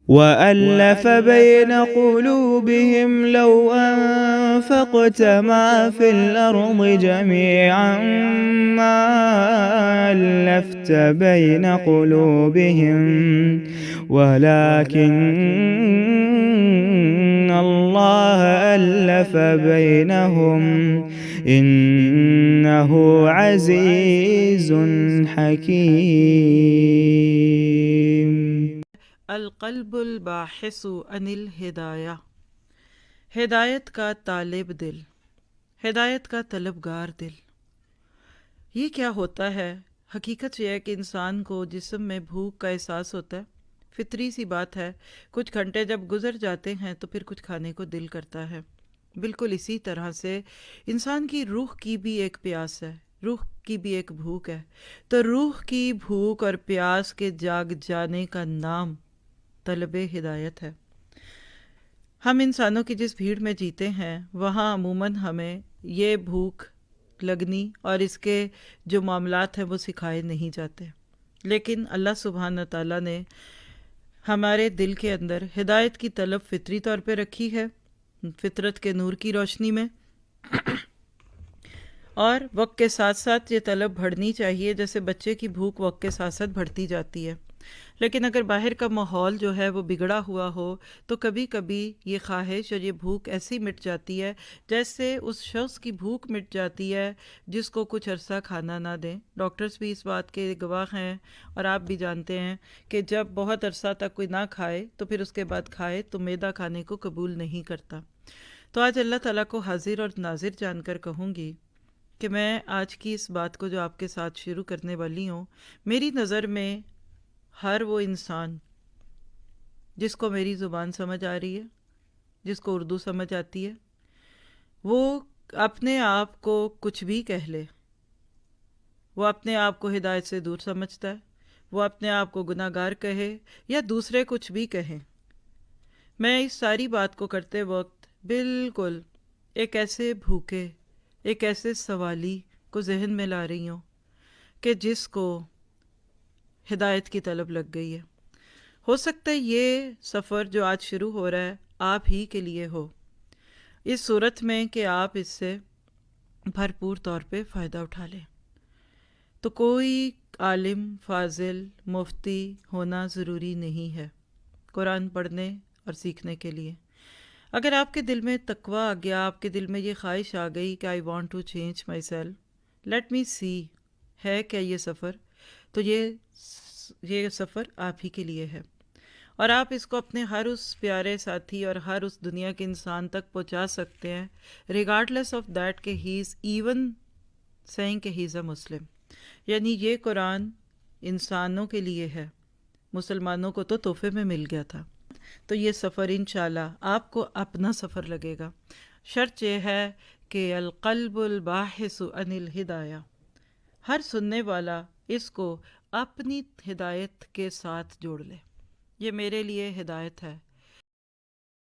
وَأَلَّفَ بَيْنَ قُلُوبِهِمْ لَوْ أَنفَقْتَ مَا فِي الْأَرْضِ جَمِيعًا مَا أَلَّفْتَ بَيْنَ قُلُوبِهِمْ وَلَكِنَّ اللَّهَ أَلَّفَ بَيْنَهُمْ إِنَّهُ عَزِيزٌ حَكِيمٌ۔ القلب الباحث عن الہدایہ، ہدایت کا طالب دل، ہدایت کا طلبگار دل۔ یہ کیا ہوتا ہے؟ حقیقت یہ ہے کہ انسان کو جسم میں بھوک کا احساس ہوتا ہے، فطری سی بات ہے۔ کچھ گھنٹے جب گزر جاتے ہیں تو پھر کچھ کھانے کو دل کرتا ہے۔ بالکل اسی طرح سے انسان کی روح کی بھی ایک پیاس ہے، روح کی بھی ایک بھوک ہے۔ تو روح کی بھوک اور پیاس کے جاگ جانے کا نام طلب ہدایت ہے۔ ہم انسانوں کی جس بھیڑ میں جیتے ہیں وہاں عموماً ہمیں یہ بھوک لگنی اور اس کے جو معاملات ہیں وہ سکھائے نہیں جاتے، لیکن اللہ سبحانہ تعالیٰ نے ہمارے دل کے اندر ہدایت کی طلب فطری طور پہ رکھی ہے، فطرت کے نور کی روشنی میں، اور وقت کے ساتھ ساتھ یہ طلب بڑھنی چاہیے، جیسے بچے کی بھوک وقت کے ساتھ ساتھ بڑھتی جاتی ہے۔ لیکن اگر باہر کا ماحول جو ہے وہ بگڑا ہوا ہو تو کبھی کبھی یہ خواہش اور یہ بھوک ایسی مٹ جاتی ہے جیسے اس شخص کی بھوک مٹ جاتی ہے جس کو کچھ عرصہ کھانا نہ دیں۔ ڈاکٹرز بھی اس بات کے گواہ ہیں اور آپ بھی جانتے ہیں کہ جب بہت عرصہ تک کوئی نہ کھائے تو پھر اس کے بعد کھائے تو معدہ کھانے کو قبول نہیں کرتا۔ تو آج اللہ تعالیٰ کو حاضر اور ناظر جان کر کہوں گی کہ میں آج کی اس بات کو جو آپ کے ساتھ شروع کرنے والی ہوں، میری نظر میں ہر وہ انسان جس کو میری زبان سمجھ آ رہی ہے، جس کو اردو سمجھ آتی ہے، وہ اپنے آپ کو کچھ بھی کہہ لے، وہ اپنے آپ کو ہدایت سے دور سمجھتا ہے، وہ اپنے آپ کو گناہ گار کہے یا دوسرے کچھ بھی کہیں، میں اس ساری بات کو کرتے وقت بالکل ایک ایسے بھوکے، ایک ایسے سوالی کو ذہن میں لا رہی ہوں کہ جس کو ہدایت کی طلب لگ گئی ہے۔ ہو سکتا ہے یہ سفر جو آج شروع ہو رہا ہے آپ ہی کے لیے ہو، اس صورت میں کہ آپ اس سے بھرپور طور پہ فائدہ اٹھا لیں۔ تو کوئی عالم، فاضل، مفتی ہونا ضروری نہیں ہے قرآن پڑھنے اور سیکھنے کے لیے۔ اگر آپ کے دل میں تقویٰ آ گیا، آپ کے دل میں یہ خواہش آ گئی کہ I want to change myself, let me see ہے کیا یہ سفر، تو یہ سفر آپ ہی کے لیے ہے، اور آپ اس کو اپنے ہر اس پیارے ساتھی اور ہر اس دنیا کے انسان تک پہنچا سکتے ہیں، ریگارڈلیس آف دیٹ کہ ہی از ایون سینگ کہ ہی از اے مسلم۔ یعنی یہ قرآن انسانوں کے لیے ہے، مسلمانوں کو تو تحفے میں مل گیا تھا۔ تو یہ سفر انشاءاللہ آپ کو اپنا سفر لگے گا، شرط یہ ہے کہ القلب الباحث عن الہدایہ، ہر سننے والا اس کو اپنی ہدایت کے ساتھ جوڑ لے۔ یہ میرے لیے ہدایت ہے،